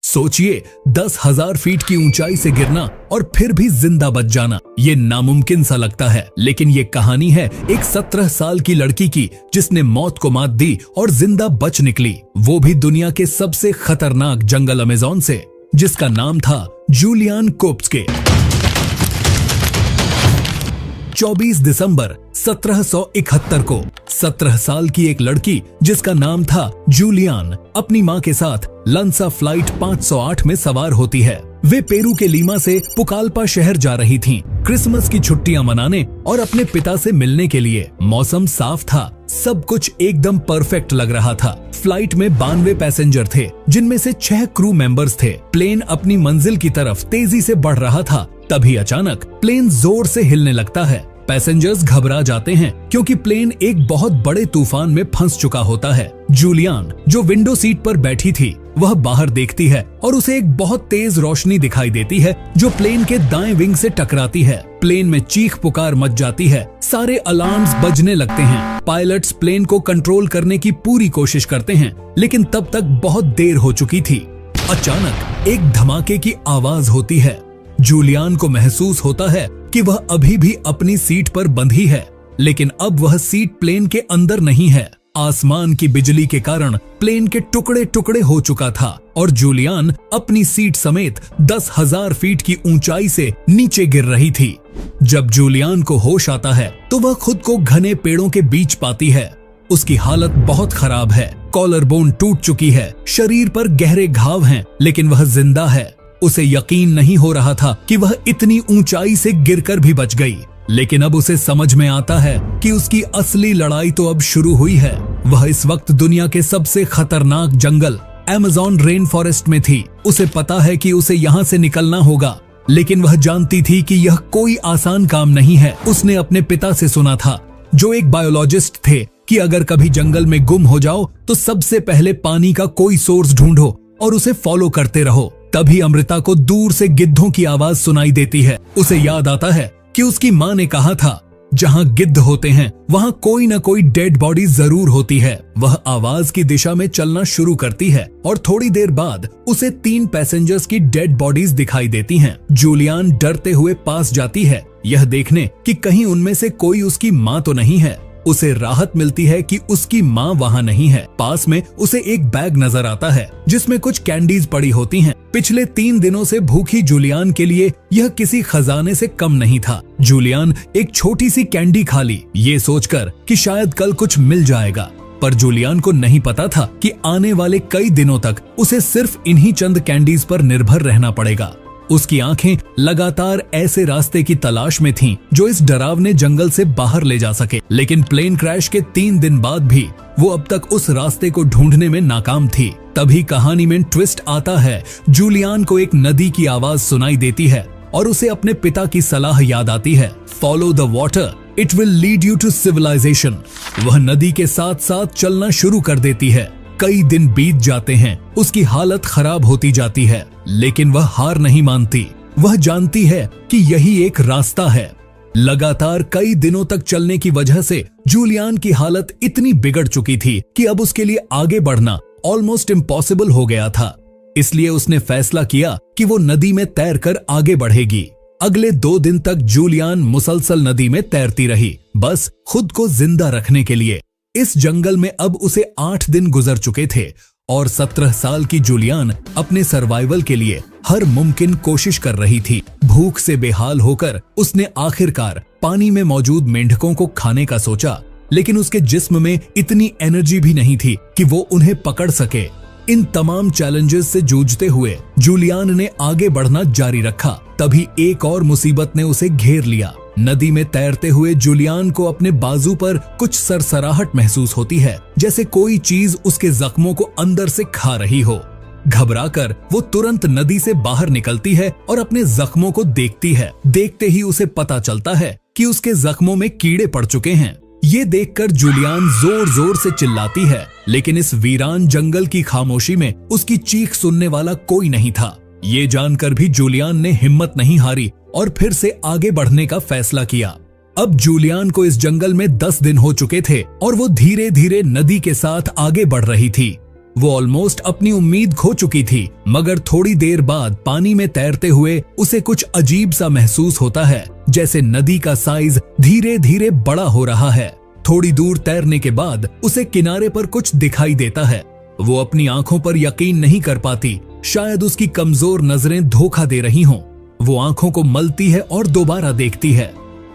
सोचिए, 10,000 फीट की ऊंचाई से गिरना और फिर भी जिंदा बच जाना, ये नामुमकिन सा लगता है। लेकिन ये कहानी है एक 17 साल की लड़की की जिसने मौत को मात दी और जिंदा बच निकली, वो भी दुनिया के सबसे खतरनाक जंगल अमेज़न से, जिसका नाम था जूलियन कोप्स्के। 24 दिसंबर 1771 को 17 साल की एक लड़की जिसका नाम था जूलियन अपनी मां के साथ लंसा फ्लाइट 508 में सवार होती है। वे पेरू के लीमा से पुकाल्पा शहर जा रही थीं, क्रिसमस की छुट्टियां मनाने और अपने पिता से मिलने के लिए। मौसम साफ था, सब कुछ एकदम परफेक्ट लग रहा था। फ्लाइट में 92 पैसेंजर थे, जिनमें से 6 क्रू मेंबर्स थे। प्लेन अपनी मंजिल की तरफ तेजी से बढ़ रहा था, तभी अचानक प्लेन जोर से हिलने लगता है। पैसेंजर्स घबरा जाते हैं क्योंकि प्लेन एक बहुत बड़े तूफान में फंस चुका होता है। जूलियन, जो विंडो सीट पर बैठी थी, वह बाहर देखती है और उसे एक बहुत तेज रोशनी दिखाई देती है जो प्लेन के दाएं विंग से टकराती है। प्लेन में चीख पुकार मच जाती है, सारे अलार्म्स बजने लगते हैं। पायलट्स प्लेन को कंट्रोल करने की पूरी कोशिश करते हैं, लेकिन तब तक बहुत देर हो चुकी थी। अचानक एक धमाके की आवाज होती है। जूलियन को महसूस होता है कि वह अभी भी अपनी सीट पर बंधी है, लेकिन अब वह सीट प्लेन के अंदर नहीं है। आसमान की बिजली के कारण प्लेन के टुकड़े टुकड़े हो चुका था और जूलियन अपनी सीट समेत 10,000 फीट की ऊंचाई से नीचे गिर रही थी। जब जूलियन को होश आता है तो वह खुद को घने पेड़ों के बीच पाती है। उसकी हालत बहुत खराब है, कॉलर बोन टूट चुकी है, शरीर पर गहरे घाव हैं, लेकिन वह जिंदा है। उसे यकीन नहीं हो रहा था कि वह इतनी ऊंचाई से गिरकर भी बच गई। लेकिन अब उसे समझ में आता है कि उसकी असली लड़ाई तो अब शुरू हुई है। वह इस वक्त दुनिया के सबसे खतरनाक जंगल अमेज़न रेन फॉरेस्ट में थी। उसे पता है कि उसे यहाँ से निकलना होगा, लेकिन वह जानती थी कि यह कोई आसान काम नहीं है। उसने अपने पिता से सुना था, जो एक बायोलॉजिस्ट थे, कि अगर कभी जंगल में गुम हो जाओ तो सबसे पहले पानी का कोई सोर्स ढूंढो और उसे फॉलो करते रहो। तभी अमृता को दूर से गिद्धों की आवाज सुनाई देती है। उसे याद आता है कि उसकी माँ ने कहा था, जहाँ गिद्ध होते हैं वहाँ कोई न कोई डेड बॉडी जरूर होती है। वह आवाज की दिशा में चलना शुरू करती है और थोड़ी देर बाद उसे 3 पैसेंजर्स की डेड बॉडीज दिखाई देती हैं। जूलियन डरते हुए पास जाती है, यह देखने कि कहीं उनमें से कोई उसकी माँ तो नहीं है। उसे राहत मिलती है कि उसकी माँ वहाँ नहीं है। पास में उसे एक बैग नजर आता है जिसमें कुछ कैंडीज पड़ी होती हैं। पिछले 3 दिनों से भूखी जूलियन के लिए यह किसी खजाने से कम नहीं था। जूलियन एक छोटी सी कैंडी खा ली, ये सोचकर कि शायद कल कुछ मिल जाएगा। पर जूलियन को नहीं पता था कि आने वाले कई दिनों तक उसे सिर्फ इन्हीं चंद कैंडीज पर निर्भर रहना पड़ेगा। उसकी आंखें लगातार ऐसे रास्ते की तलाश में थीं जो इस डरावने जंगल से बाहर ले जा सके। लेकिन प्लेन क्रैश के 3 दिन बाद भी वो अब तक उस रास्ते को ढूंढने में नाकाम थी। तभी कहानी में ट्विस्ट आता है। जूलियन को एक नदी की आवाज सुनाई देती है और उसे अपने पिता की सलाह याद आती है, follow the water, it will lead you to civilisation. वह नदी के साथ साथ चलना शुरू कर देती है। कई दिन बीत जाते हैं, उसकी हालत खराब होती जाती है, लेकिन वह हार नहीं मानती। वह जानती है कि यही एक रास्ता है। लगातार कई दिनों तक चलने की वजह से जूलियन की हालत इतनी बिगड़ चुकी थी कि अब उसके लिए आगे बढ़ना ऑलमोस्ट इम्पॉसिबल हो गया था। इसलिए उसने फैसला किया कि वो नदी में तैरकर आगे बढ़ेगी। अगले 2 दिन तक जूलियन मुसलसल नदी में तैरती रही, बस खुद को जिंदा रखने के लिए। इस जंगल में अब उसे 8 दिन गुजर चुके थे और 17 साल की जूलियन अपने सर्वाइवल के लिए हर मुमकिन कोशिश कर रही थी। भूख से बेहाल होकर उसने आखिरकार पानी में मौजूद मेंढकों को खाने का सोचा, लेकिन उसके जिस्म में इतनी एनर्जी भी नहीं थी कि वो उन्हें पकड़ सके। इन तमाम चैलेंजेस से जूझते हुए जूलियन ने आगे बढ़ना जारी रखा। तभी एक और मुसीबत ने उसे घेर लिया। नदी में तैरते हुए जूलियन को अपने बाजू पर कुछ सरसराहट महसूस होती है, जैसे कोई चीज उसके जख्मों को अंदर से खा रही हो। घबराकर वो तुरंत नदी से बाहर निकलती है और अपने जख्मों को देखती है। देखते ही उसे पता चलता है कि उसके जख्मों में कीड़े पड़ चुके हैं। ये देखकर जूलियन जोर जोर से चिल्लाती है, लेकिन इस वीरान जंगल की खामोशी में उसकी चीख सुनने वाला कोई नहीं था। ये जानकर भी जूलियन ने हिम्मत नहीं हारी और फिर से आगे बढ़ने का फैसला किया। अब जूलियन को इस जंगल में 10 दिन हो चुके थे और वो धीरे धीरे नदी के साथ आगे बढ़ रही थी। वो ऑलमोस्ट अपनी उम्मीद खो चुकी थी, मगर थोड़ी देर बाद पानी में तैरते हुए उसे कुछ अजीब सा महसूस होता है, जैसे नदी का साइज धीरे धीरे बड़ा हो रहा है। थोड़ी दूर तैरने के बाद उसे किनारे पर कुछ दिखाई देता है। वो अपनी आंखों पर यकीन नहीं कर पाती, शायद उसकी कमजोर नजरें धोखा दे रही हों। वो आंखों को मलती है और दोबारा देखती है।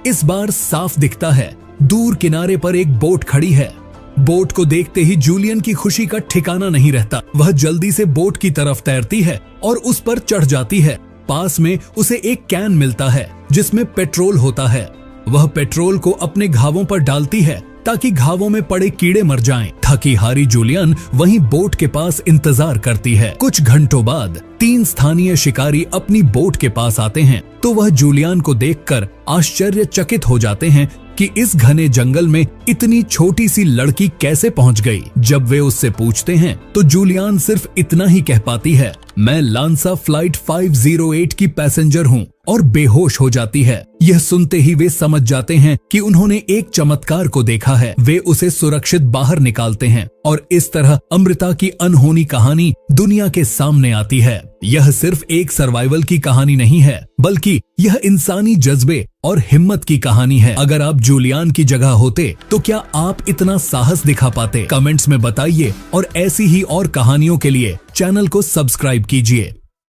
इस बार साफ दिखता है, दूर किनारे पर एक बोट खड़ी है। बोट को देखते ही जूलियन की खुशी का ठिकाना नहीं रहता। वह जल्दी से बोट की तरफ तैरती है और उस पर चढ़ जाती है। पास में उसे एक कैन मिलता है जिसमें पेट्रोल होता है। वह पेट्रोल को अपने घावों पर डालती है ताकि घावों में पड़े कीड़े मर जाएं। थकी हारी जूलियन वहीं बोट के पास इंतजार करती है। कुछ घंटों बाद 3 स्थानीय शिकारी अपनी बोट के पास आते हैं तो वह जूलियन को देखकर आश्चर्यचकित हो जाते हैं कि इस घने जंगल में इतनी छोटी सी लड़की कैसे पहुंच गई। जब वे उससे पूछते हैं तो जूलियन सिर्फ इतना ही कह पाती है, मैं लांसा फ्लाइट 508 की पैसेंजर हूँ, और बेहोश हो जाती है। यह सुनते ही वे समझ जाते हैं कि उन्होंने एक चमत्कार को देखा है। वे उसे सुरक्षित बाहर निकालते हैं और इस तरह अमृता की अनहोनी कहानी दुनिया के सामने आती है। यह सिर्फ एक सर्वाइवल की कहानी नहीं है, बल्कि यह इंसानी जज्बे और हिम्मत की कहानी है। अगर आप जूलियन की जगह होते तो क्या आप इतना साहस दिखा पाते? कमेंट्स में बताइए और ऐसी ही और कहानियों के लिए चैनल को सब्सक्राइब कीजिए।